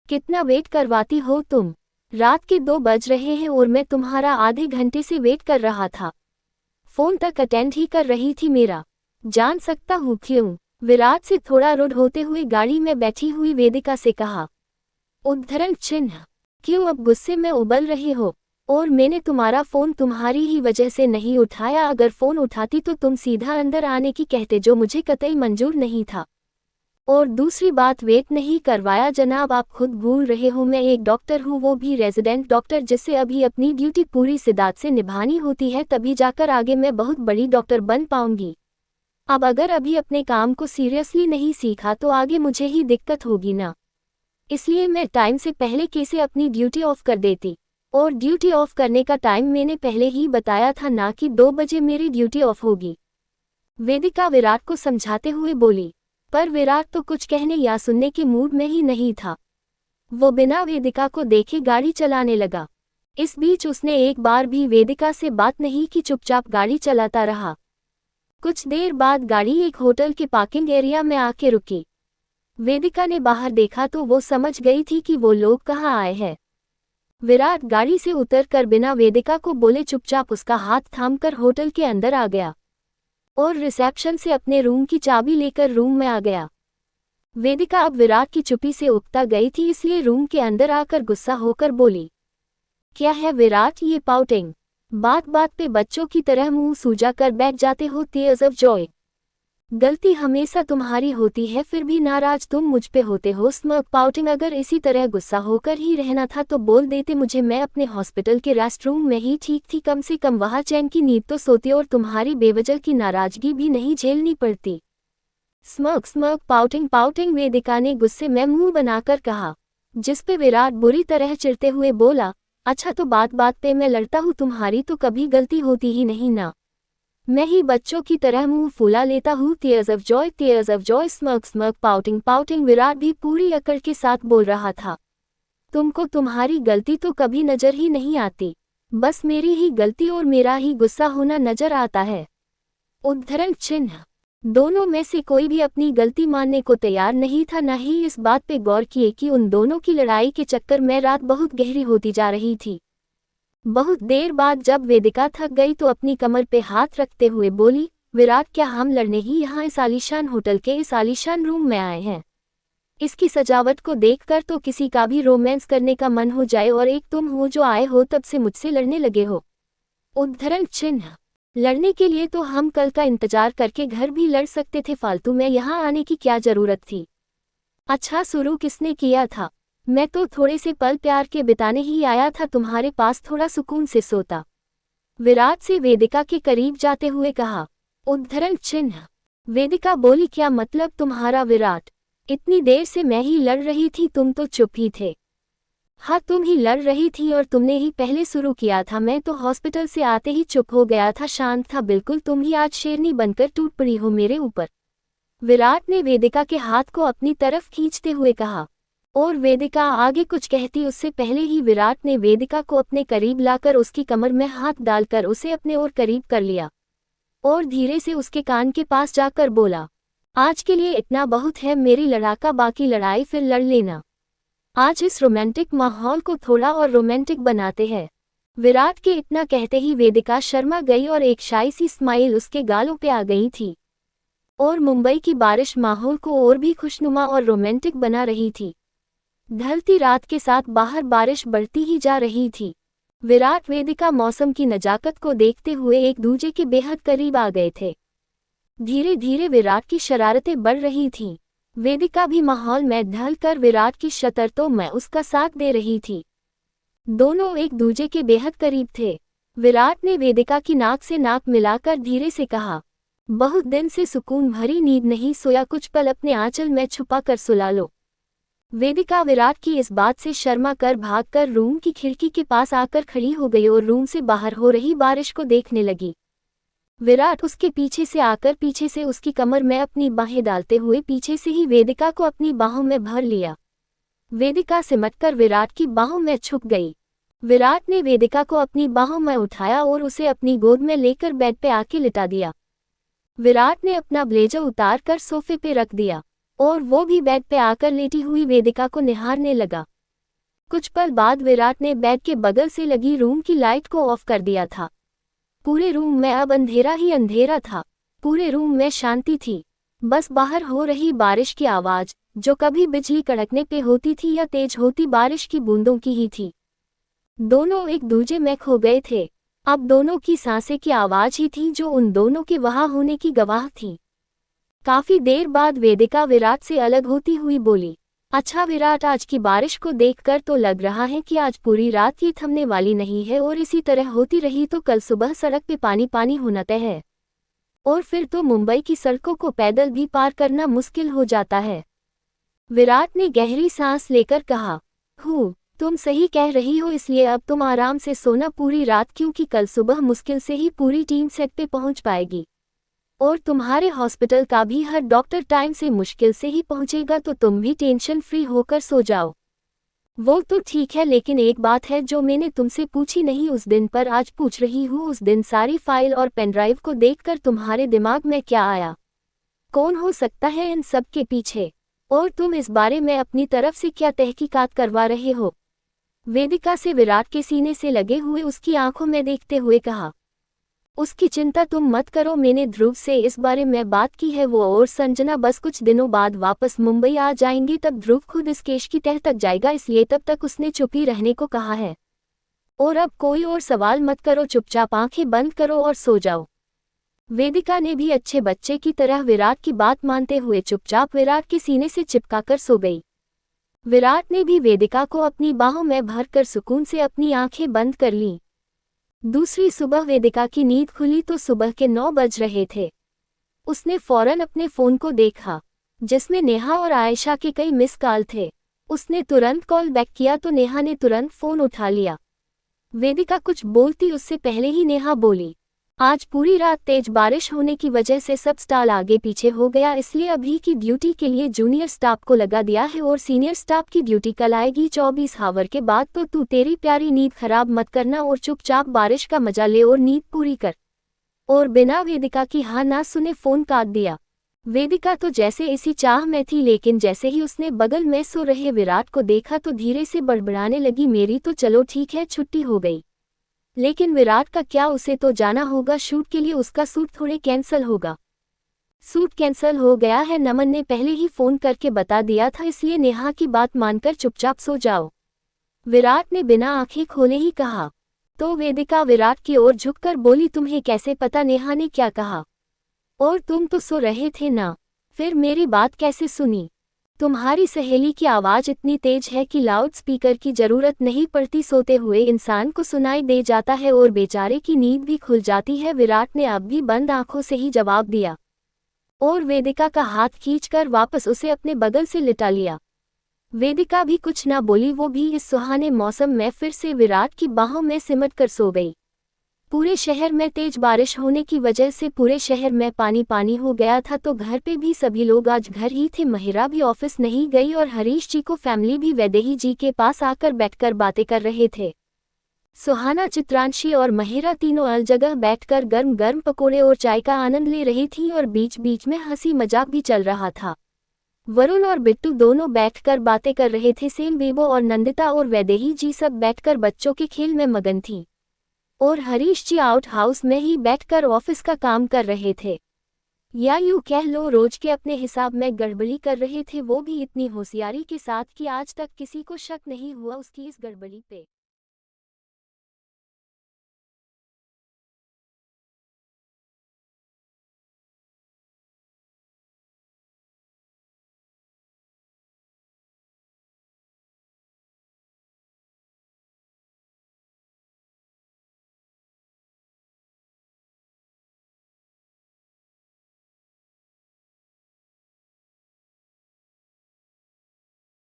कितना वेट करवाती हो तुम? रात के 2 बज रहे हैं और मैं तुम्हारा आधे घंटे से वेट कर रहा था। फोन तक अटेंड ही कर रही थी मेरा। जान सकता हूँ क्यों? विराट से थोड़ा रूड होते हुए गाड़ी में बैठी हुई वेदिका से कहा। उद्धरण चिन्ह। क्यों अब गुस्से में उबल रहे हो? और मैंने तुम्हारा फोन तुम्हारी ही वजह से नहीं उठाया, अगर फोन उठाती तो तुम सीधा अंदर आने की कहते, जो मुझे कतई मंजूर नहीं था। और दूसरी बात, वेट नहीं करवाया जनाब, आप खुद भूल रहे हो मैं एक डॉक्टर हूँ, वो भी रेजिडेंट डॉक्टर, जिससे अभी अपनी ड्यूटी पूरी शिद्दत से निभानी होती है, तभी जाकर आगे मैं बहुत बड़ी डॉक्टर बन पाऊंगी। अब अगर अभी अपने काम को सीरियसली नहीं सीखा तो आगे मुझे ही दिक्कत होगी ना। इसलिए मैं टाइम से पहले कैसे अपनी ड्यूटी ऑफ कर देती। और ड्यूटी ऑफ करने का टाइम मैंने पहले ही बताया था ना कि 2 बजे मेरी ड्यूटी ऑफ होगी। वेदिका विराट को समझाते हुए बोली। पर विराट तो कुछ कहने या सुनने के मूड में ही नहीं था। वो बिना वेदिका को देखे गाड़ी चलाने लगा। इस बीच उसने एक बार भी वेदिका से बात नहीं की, चुपचाप गाड़ी चलाता रहा। कुछ देर बाद गाड़ी एक होटल के पार्किंग एरिया में आके रुकी। वेदिका ने बाहर देखा तो वो समझ गई थी कि वो लोग कहाँ आए हैं। विराट गाड़ी से उतरकर बिना वेदिका को बोले चुपचाप उसका हाथ थामकर होटल के अंदर आ गया और रिसेप्शन से अपने रूम की चाबी लेकर रूम में आ गया। वेदिका अब विराट की चुप्पी से उकता गई थी, इसलिए रूम के अंदर आकर गुस्सा होकर बोली। क्या है विराट ये पाउटिंग? बात बात पे बच्चों की तरह मुंह सूजा कर बैठ जाते हो, टीयर्स ऑफ जॉय। गलती हमेशा तुम्हारी होती है, फिर भी नाराज तुम मुझ पे होते हो, स्मर्क पाउटिंग। अगर इसी तरह गुस्सा होकर ही रहना था तो बोल देते मुझे, मैं अपने हॉस्पिटल के रेस्टरूम में ही ठीक थी, कम से कम वहाँ चैन की नींद तो सोती और तुम्हारी बेवजह की नाराजगी भी नहीं झेलनी पड़ती। स्मर्क स्मर्क पाउटिंग पाउटिंग, वेदिका ने गुस्से में मुंह बनाकर कहा, जिसपे विराट बुरी तरह चिढ़ते हुए बोला, अच्छा तो बात बात पे मैं लड़ता हूँ, तुम्हारी तो कभी गलती होती ही नहीं ना। मैं ही बच्चों की तरह मुंह फुला लेता हूँ, tears of Joy tears of Joy, smirk smirk pouting pouting. Virat भी पूरी अकड़ के साथ बोल रहा था, तुमको तुम्हारी गलती तो कभी नजर ही नहीं आती, बस मेरी ही गलती और मेरा ही गुस्सा होना नजर आता है। उद्धरण चिन्ह। दोनों में से कोई भी अपनी गलती मानने को तैयार नहीं था, न ही इस बात पे गौर किए कि उन दोनों की लड़ाई के चक्कर में रात बहुत गहरी होती जा रही थी। बहुत देर बाद जब वेदिका थक गई तो अपनी कमर पे हाथ रखते हुए बोली, विराट क्या हम लड़ने ही यहाँ इस आलीशान होटल के इस आलीशान रूम में आए हैं? इसकी सजावट को देखकर तो किसी का भी रोमांस करने का मन हो जाए, और एक तुम हो जो आए हो तब से मुझसे लड़ने लगे हो। उद्धरण चिन्ह। लड़ने के लिए तो हम कल का इंतजार करके घर भी लड़ सकते थे, फालतू में यहाँ आने की क्या जरूरत थी? अच्छा शुरू किसने किया था? मैं तो थोड़े से पल प्यार के बिताने ही आया था, तुम्हारे पास थोड़ा सुकून से सोता। विराट से वेदिका के करीब जाते हुए कहा। उद्धरण चिन्ह। वेदिका बोली, क्या मतलब तुम्हारा विराट? इतनी देर से मैं ही लड़ रही थी, तुम तो चुप ही थे। हाँ तुम ही लड़ रही थी और तुमने ही पहले शुरू किया था, मैं तो हॉस्पिटल से आते ही चुप हो गया था, शांत था बिल्कुल, तुम ही आज शेरनी बनकर टूट पड़ी हो मेरे ऊपर। विराट ने वेदिका के हाथ को अपनी तरफ खींचते हुए कहा। और वेदिका आगे कुछ कहती उससे पहले ही विराट ने वेदिका को अपने करीब लाकर उसकी कमर में हाथ डालकर उसे अपने और करीब कर लिया और धीरे से उसके कान के पास जाकर बोला, आज के लिए इतना बहुत है मेरी लड़ाका, बाकी लड़ाई फिर लड़ लेना। आज इस रोमांटिक माहौल को थोड़ा और रोमांटिक बनाते हैं। विराट के इतना कहते ही वेदिका शर्मा गई और एक शाई सी स्माइल उसके गालों पे आ गई थी और मुंबई की बारिश माहौल को और भी खुशनुमा और रोमांटिक बना रही थी। ढलती रात के साथ बाहर बारिश बढ़ती ही जा रही थी। विराट वेदिका मौसम की नजाकत को देखते हुए एक दूजे के बेहद करीब आ गए थे। धीरे धीरे विराट की शरारतें बढ़ रही थीं। वेदिका भी माहौल में ढल कर विराट की शतरतों में उसका साथ दे रही थी। दोनों एक दूजे के बेहद करीब थे। विराट ने वेदिका की नाक से नाक मिलाकर धीरे से कहा, बहुत दिन से सुकून भरी नींद नहीं सोया, कुछ पल अपने आंचल में छुपा कर सुला लो। वेदिका विराट की इस बात से शर्मा कर भागकर रूम की खिड़की के पास आकर खड़ी हो गई और रूम से बाहर हो रही बारिश को देखने लगी। विराट उसके पीछे से आकर पीछे से उसकी कमर में अपनी बाहें डालते हुए पीछे से ही वेदिका को अपनी बाहों में भर लिया। वेदिका सिमटकर विराट की बाहों में छुप गई। विराट ने वेदिका को अपनी बाहों में उठाया और उसे अपनी गोद में लेकर बेड पे आके लिटा दिया। विराट ने अपना ब्लेजर उतार कर सोफे पे रख दिया और वो भी बेड पे आकर लेटी हुई वेदिका को निहारने लगा। कुछ पल बाद विराट ने बेड के बगल से लगी रूम की लाइट को ऑफ कर दिया था। पूरे रूम में अब अंधेरा ही अंधेरा था। पूरे रूम में शांति थी। बस बाहर हो रही बारिश की आवाज, जो कभी बिजली कड़कने पे होती थी या तेज होती बारिश की बूंदों की ही थी। दोनों एक दूजे में खो गए थे। अब दोनों की सांसें की आवाज ही थी जो उन दोनों के वहां होने की गवाह थी। काफी देर बाद वेदिका विराट से अलग होती हुई बोली, अच्छा विराट, आज की बारिश को देखकर तो लग रहा है कि आज पूरी रात ये थमने वाली नहीं है और इसी तरह होती रही तो कल सुबह सड़क पे पानी पानी होना तय है। और फिर तो मुंबई की सड़कों को पैदल भी पार करना मुश्किल हो जाता है। विराट ने गहरी सांस लेकर कहा, तुम सही कह रही हो, इसलिए अब तुम आराम से सोना पूरी रात, क्योंकि कल सुबह मुश्किल से ही पूरी टीम सेट पे पहुंच पाएगी। और तुम्हारे हॉस्पिटल का भी हर डॉक्टर टाइम से मुश्किल से ही पहुंचेगा, तो तुम भी टेंशन फ्री होकर सो जाओ। वो तो ठीक है, लेकिन एक बात है जो मैंने तुमसे पूछी नहीं उस दिन पर आज पूछ रही हूँ। उस दिन सारी फाइल और पेनड्राइव को देखकर तुम्हारे दिमाग में क्या आया? कौन हो सकता है इन सब के पीछे? और तुम इस बारे में अपनी तरफ से क्या तहकीकात करवा रहे हो? वेदिका से विराट के सीने से लगे हुए उसकी आंखों में देखते हुए कहा, उसकी चिंता तुम मत करो, मैंने ध्रुव से इस बारे में बात की है। वो और संजना बस कुछ दिनों बाद वापस मुंबई आ जाएंगे, तब ध्रुव खुद इस केस की तह तक जाएगा, इसलिए तब तक उसने चुप ही रहने को कहा है। और अब कोई और सवाल मत करो, चुपचाप आंखें बंद करो और सो जाओ। वेदिका ने भी अच्छे बच्चे की तरह विराट की बात मानते हुए चुपचाप विराट के सीने से चिपकाकर सो गई। विराट ने भी वेदिका को अपनी बाहों में भरकर सुकून से अपनी आंखें बंद कर लीं। दूसरी सुबह वेदिका की नींद खुली तो सुबह के 9 बज रहे थे। उसने फौरन अपने फोन को देखा, जिसमें नेहा और आयशा के कई मिस कॉल थे। उसने तुरंत कॉल बैक किया तो नेहा ने तुरंत फोन उठा लिया। वेदिका कुछ बोलती उससे पहले ही नेहा बोली, आज पूरी रात तेज बारिश होने की वजह से सब स्टाफ आगे पीछे हो गया, इसलिए अभी की ड्यूटी के लिए जूनियर स्टाफ को लगा दिया है और सीनियर स्टाफ की ड्यूटी कल आएगी 24 आवर के बाद। तो तू तेरी प्यारी नींद खराब मत करना और चुपचाप बारिश का मजा ले और नींद पूरी कर। और बिना वेदिका की हाँ ना सुने फोन काट दिया। वेदिका तो जैसे इसी चाह में थी, लेकिन जैसे ही उसने बगल में सो रहे विराट को देखा तो धीरे से बड़बड़ाने लगी, मेरी तो चलो ठीक है छुट्टी हो गई, लेकिन विराट का क्या? उसे तो जाना होगा शूट के लिए, उसका शूट थोड़े कैंसिल होगा। शूट कैंसिल हो गया है, नमन ने पहले ही फोन करके बता दिया था, इसलिए नेहा की बात मानकर चुपचाप सो जाओ, विराट ने बिना आंखें खोले ही कहा। तो वेदिका विराट की ओर झुककर बोली, तुम्हें कैसे पता नेहा ने क्या कहा? और तुम तो सो रहे थे ना, फिर मेरी बात कैसे सुनी? तुम्हारी सहेली की आवाज इतनी तेज है कि लाउड स्पीकर की जरूरत नहीं पड़ती, सोते हुए इंसान को सुनाई दे जाता है और बेचारे की नींद भी खुल जाती है। विराट ने अब भी बंद आंखों से ही जवाब दिया और वेदिका का हाथ खींचकर वापस उसे अपने बगल से लिटा लिया। वेदिका भी कुछ ना बोली, वो भी इस सुहाने मौसम में फिर से विराट की बाहों में सिमट कर सो गई। पूरे शहर में तेज बारिश होने की वजह से पूरे शहर में पानी पानी हो गया था, तो घर पे भी सभी लोग आज घर ही थे। महिरा भी ऑफिस नहीं गई और हरीश जी को फैमिली भी वैदेही जी के पास आकर बैठकर बातें कर रहे थे। सुहाना, चित्रांशी और महिरा तीनों अलग जगह बैठकर गर्म गर्म पकोड़े और चाय का आनंद ले रही थीं और बीच बीच में हंसी मजाक भी चल रहा था। वरुण और बिट्टू दोनों बैठकर बातें कर रहे थे। सेम, बेबो और नंदिता और वैदेही जी सब बैठकर बच्चों के खेल में मगन थी और हरीश जी आउट हाउस में ही बैठकर ऑफिस का काम कर रहे थे, या यूं कह लो रोज के अपने हिसाब में गड़बड़ी कर रहे थे, वो भी इतनी होशियारी के साथ कि आज तक किसी को शक नहीं हुआ उसकी इस गड़बड़ी पे।